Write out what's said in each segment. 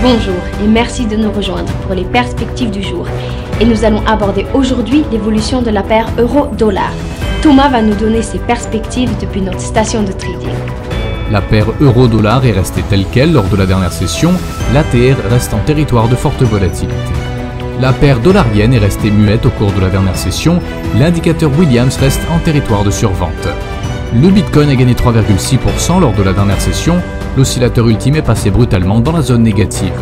Bonjour et merci de nous rejoindre pour les perspectives du jour. Et nous allons aborder aujourd'hui l'évolution de la paire euro-dollar. Thomas va nous donner ses perspectives depuis notre station de trading. La paire euro-dollar est restée telle quelle lors de la dernière session, l'ATR reste en territoire de forte volatilité. La paire dollar-yen est restée muette au cours de la dernière session, l'indicateur Williams reste en territoire de survente. Le Bitcoin a gagné 3,6% lors de la dernière session, l'oscillateur ultime est passé brutalement dans la zone négative.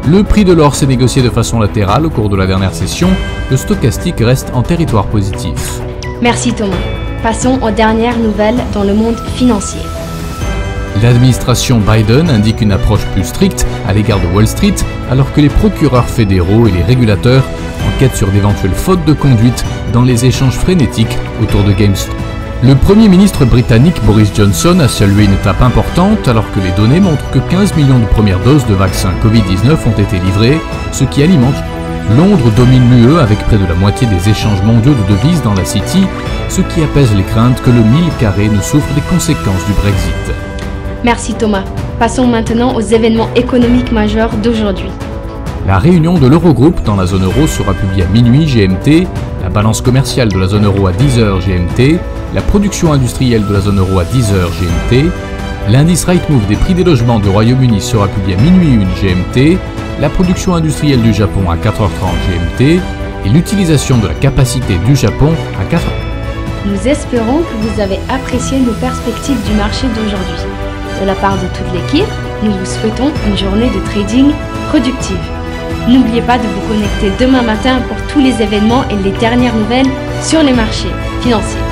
Le prix de l'or s'est négocié de façon latérale au cours de la dernière session, le stochastique reste en territoire positif. Merci Thomas. Passons aux dernières nouvelles dans le monde financier. L'administration Biden indique une approche plus stricte à l'égard de Wall Street, alors que les procureurs fédéraux et les régulateurs enquêtent sur d'éventuelles fautes de conduite dans les échanges frénétiques autour de GameStop. Le Premier ministre britannique Boris Johnson a salué une étape importante alors que les données montrent que 15 millions de premières doses de vaccins Covid-19 ont été livrées, ce qui alimente. Londres domine l'UE avec près de la moitié des échanges mondiaux de devises dans la City, ce qui apaise les craintes que le 1000 carré ne souffre des conséquences du Brexit. Merci Thomas. Passons maintenant aux événements économiques majeurs d'aujourd'hui. La réunion de l'Eurogroupe dans la zone euro sera publiée à minuit GMT, la balance commerciale de la zone euro à 10h GMT, la production industrielle de la zone euro à 10h GMT, l'indice Rightmove des prix des logements du Royaume-Uni sera publié à minuit 1 GMT, la production industrielle du Japon à 4h30 GMT et l'utilisation de la capacité du Japon à 4h. Nous espérons que vous avez apprécié nos perspectives du marché d'aujourd'hui. De la part de toute l'équipe, nous vous souhaitons une journée de trading productive. N'oubliez pas de vous connecter demain matin pour tous les événements et les dernières nouvelles sur les marchés financiers.